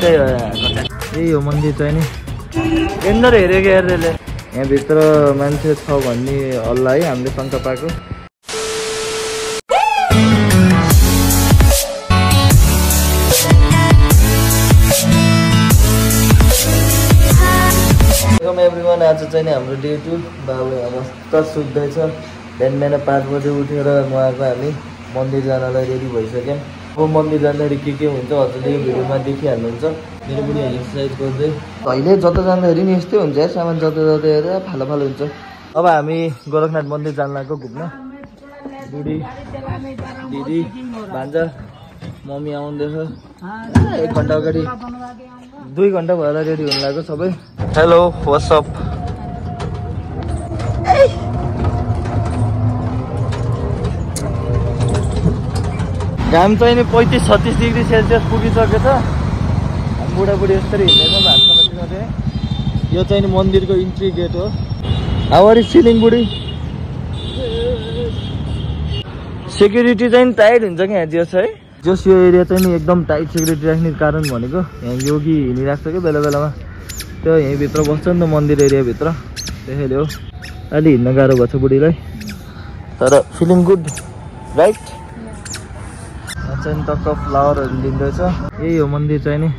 त्यही हो यही हो मन्दिर चाहिँ नि एन्डर हेरेको हेर्दैले यहाँभित्र मान्छे छ भन्ने हल्ला है हामीले शङ्का पाएको। एभ्रिवान आज चाहिँ नि हाम्रो डे 2 बाबु मस्त सुत्दैछ। बिहान 5 बजे उठेर उहाँको हामी मन्दिर जानलाई रेडी भइसक्यौँ। अब मन्दिर जाँदाखेरि के हुन्छ हजुरले यो भिडियोमा देखिहाल्नुहुन्छ। मेरो बुढी एक्सर्साइज गर्दै अहिले जता जाँदाखेरि नि यस्तै हुन्छ है, सामान जता जता हेरेर फालो फालो हुन्छ। अब हामी गोरखनाथ मन्दिर जान लागेको घुम्न। बुढी दिदी भान्जा मम्मी आउँदैछ 1 घन्टा अगाडि 2 घन्टा भएर रेडी हुन लाग्यो सबै। Hello what's up. घाम चाहिँ नि 35-36 डिग्री सेल्सियस पुगिसकेको छ। बुढाबुढी यसरी हिँड्दैछ भान्सामा चाहिँ। यो चाहिँ नि मन्दिरको इन्ट्री गेट हो। हाउ आर यु फिलिङ बुढी? सेक्युरिटी चाहिँ टाइट हुन्छ क्या यहाँ जस है। जस यो एरिया चाहिँ नि एकदम टाइट सेक्युरिटी राख्ने कारण भनेको यहाँ योगी हिँडिरहेको छ कि बेला बेलामा, त्यो यहीँभित्र बस्छ नि त मन्दिर एरियाभित्र, त्यसैले हो अलि हिँड्न गाह्रो भएको छ बुढीलाई। तर फिलिङ गुड राइट। यहाँ चाहिँ टक्क फ्लावरहरू लिँदैछ। यही हो मन्दिर चाहिँ नि।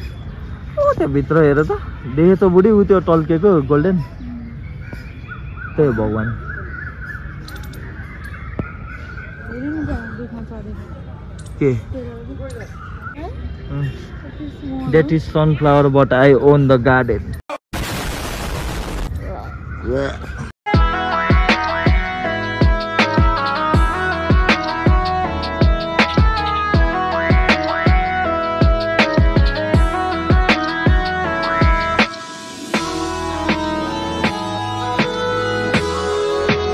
त्यहाँभित्र हेर त देखे त बुढी ऊ त्यो टल्केको गोल्डन, त्यही हो भगवान्। के that is sunflower but I own the garden.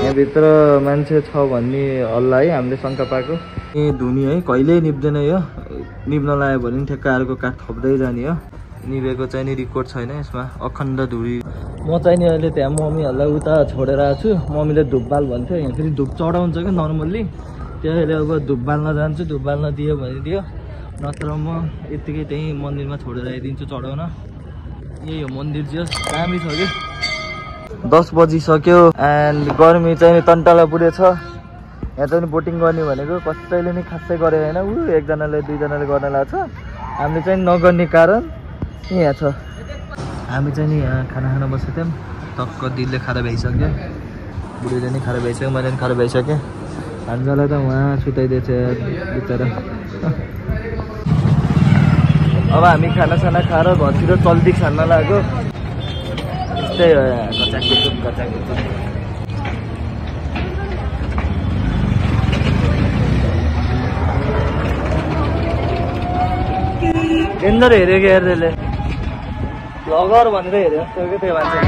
यहाँभित्र मान्छे छ भन्ने हल्ला है हामीले शङ्का पाएको। ए धुनी है कहिल्यै निप्दैन यो, निप्न लाग्यो भने नि ठ्याक्क अर्को काठ थप्दै जाने हो। निभेको चाहिँ नि रेकर्ड छैन यसमा, अखण्ड धुरी। म चाहिँ नि अहिले त्यहाँ मम्मीहरूलाई उता छोडेर आएको छु। मम्मीले धुप बाल भन्थ्यो, यहाँ फेरि धुप चढाउँछ क्या नर्मल्ली, त्यसैले अब धुप बाल्न जान्छु। धुप बाल्न दियो भने दियो, नत्र म यत्तिकै त्यहीँ मन्दिरमा छोडेर आइदिन्छु चढाउन। यही हो मन्दिर चाहिँ दामी छ कि। 10 बजिसक्यो एन्ड गर्मी चाहिँ नि तन्टाला पुगेछ। यहाँ चाहिँ बोटिङ गर्ने भनेको कसैले नि खासै गरे होइन। एकजनाले 2जनाले गर्न लाग्छ। हामीले चाहिँ नगर्ने कारण यहाँ छ। हामी चाहिँ नि यहाँ खाना खान बसेको थियौँ। टक्क दिलले खाएर भइसक्यो, बुढीले नि खाएर भइसक्यो, मैले पनि खाएर भइसकेँ। भान्जालाई त उहाँ सुताइदिएछ बिचरा। अब हामी खानासाना खाएर घरतिर चल्ती खान लाग्यो। त्यही हो कचाकुचुक। एन्डर हेरेको हेर्दैले भ्लगर भनेर हेरेको जस्तो क्या त्यो मान्छे।